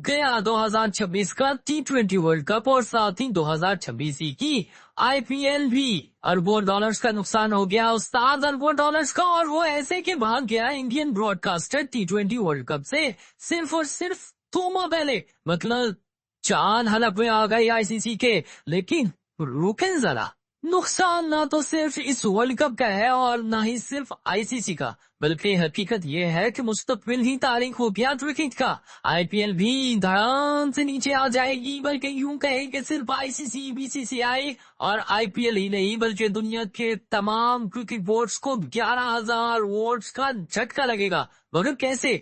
गया 2026 का T20 world cup और साथ ही 2026 की IPL भी। अरबों डॉलर्स का नुकसान हो गया उस्ताद, अरबों डॉलर्स का, और वो ऐसे कि भाग गया Indian broadcaster T20 world cup से सिर्फ और सिर्फ 2 माह पहले। मतलब चांद हलक में आ गई आईसीसी के। लेकिन रुकें जरा, नुकसान ना तो सिर्फ इस वर्ल्ड कप का है और ना ही सिर्फ आईसीसी का, बल्कि हकीकत ये है कि मुस्तकबिल ही तारीख हो गया क्रिकेट का। आईपीएल भी धड़ाम से नीचे आ जाएगी, बल्कि यूं कहे कि सिर्फ आईसीसी, बीसीसीआई और आईपीएल ही नहीं बल्कि दुनिया के तमाम क्रिकेट बोर्ड्स को 11,000 वोट्स का झटका लगेगा। मगर कैसे?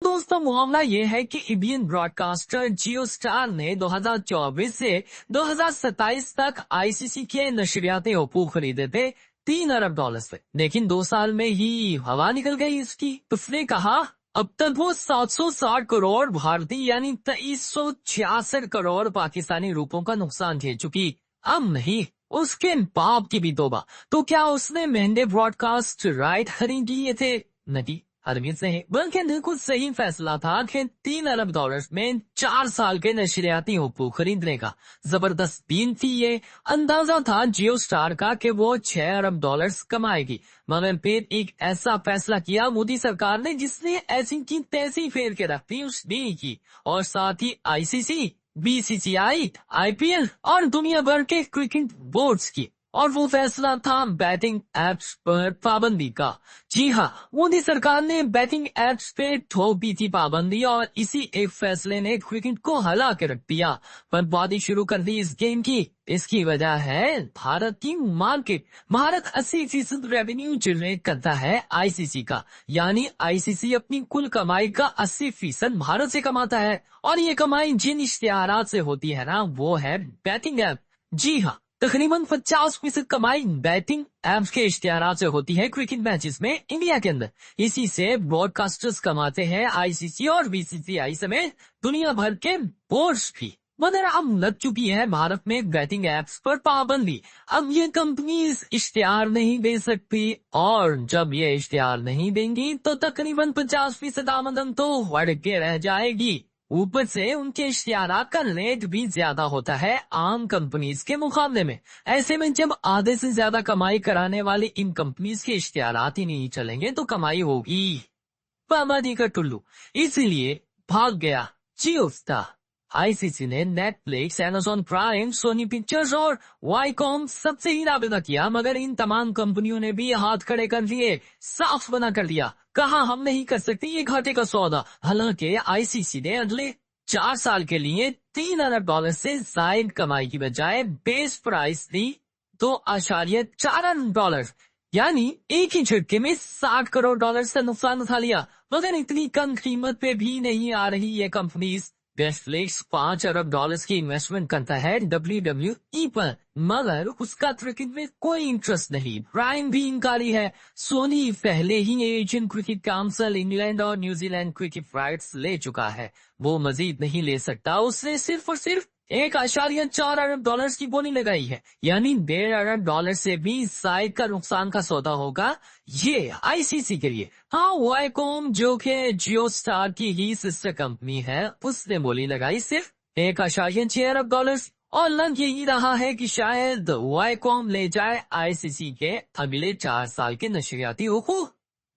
दोस्तों, मामला ये है कि इंडियन ब्रॉडकास्टर जियो स्टार ने 2024 से 2027 तक आईसीसी के नशरियाती हकूक खरीदे थे 3 अरब डॉलर पे। लेकिन 2 साल में ही हवा निकल गई इसकी। तो उसने कहा अब तक वो 760 करोड़ भारतीय यानी 2366 करोड़ पाकिस्तानी रुपयों का नुकसान झेल चुकी। अब नहीं, उसके बाप की भी तौबा। तो क्या उसने महंगे ब्रॉडकास्ट राइट खरीद लिए थे? नहीं, हरगिज़ से बल्कि बिल्कुल सही फैसला था कि 3 अरब डॉलर में 4 साल के नशरियाती हकूक खरीदने का। जबरदस्त बीन थी ये। अंदाजा था जियो स्टार का कि वो 6 अरब डॉलर कमाएगी, मगर फिर एक ऐसा फैसला किया मोदी सरकार ने जिसने ऐसी की तैसी फेर के रख दी उस डील की, और साथ ही आईसीसी, बीसीसीआई, आईपीएल और दुनिया भर के क्रिकेट बोर्ड्स की। और वो फैसला था बैटिंग एप्स पर पाबंदी का। जी हाँ, मोदी सरकार ने बैटिंग एप्स पे ठोक दी थी पाबंदी, और इसी एक फैसले ने क्रिकेट को हिला के रख दिया। बर्बादी शुरू कर दी इस गेम की। इसकी वजह है भारत की मार्केट। भारत 80% रेवेन्यू जनरेट करता है आईसीसी का, यानी आईसीसी अपनी कुल कमाई का 80% भारत से कमाता है। और ये कमाई जिन इश्तिहारात से होती है ना, वो है बैटिंग ऐप। जी हाँ, तकरीबन 50% कमाई बैटिंग एप्स के इश्तिहारात से होती है क्रिकेट मैचेस में इंडिया के अंदर। इसी से ब्रॉडकास्टर्स कमाते हैं आईसीसी और बीसीसीआई समेत दुनिया भर के बोर्ड्स भी। मगर अब लग चुकी है भारत में बैटिंग एप्स पर पाबंदी। अब ये कंपनीज इश्तिहार नहीं दे सकती, और जब ये इश्तिहार नहीं देंगी तो तकरीबन 50% आमदन तो बढ़ के रह जाएगी। ऊपर से उनके इश्तिहारात का रेट भी ज्यादा होता है आम कंपनीज के मुकाबले में। ऐसे में जब आधे से ज्यादा कमाई कराने वाली इन कंपनीज के इश्तिहारात ही नहीं चलेंगे तो कमाई होगी पाबंदी का टुल्लू। इसीलिए भाग गया जियो स्टार। आईसीसी ने Netflix, Amazon Prime, Sony Pictures और वाईकॉम सबसे ही राबिता किया, मगर इन तमाम कंपनियों ने भी हाथ खड़े कर दिए, साफ मना कर दिया। कहा हम नहीं कर सकते ये घाटे का सौदा। हालांकि आईसीसी ने अगले 4 साल के लिए 3 अरब डॉलर से जायद कमाई की बजाय बेस प्राइस दी 2.4 अरब डॉलर, यानी एक ही झटके में 60 करोड़ डॉलर से नुकसान उठा लिया। मगर इतनी कम कीमत पे भी नहीं आ रही ये कंपनीज। नेटफ्लिक्स 5 अरब डॉलर की इन्वेस्टमेंट करता है WWE पर, मगर उसका क्रिकेट में कोई इंटरेस्ट नहीं। प्राइम भी इनकारी है। सोनी पहले ही एशियन क्रिकेट काउंसिल, इंग्लैंड और न्यूजीलैंड क्रिकेट राइट्स ले चुका है, वो मजीद नहीं ले सकता। उसने सिर्फ और सिर्फ 1.4 अरब डॉलर की बोली लगाई है, यानी 1.5 अरब डॉलर से भी जायद का नुकसान का सौदा होगा ये आईसीसी के लिए। हाँ, वाईकॉम जो कि जियो स्टार की ही सिस्टर कंपनी है, उसने बोली लगाई सिर्फ 1.6 अरब डॉलर। और लग यही रहा है कि शायद वाईकॉम ले जाए आईसीसी के अगले 4 साल के नशरियाती हकूक।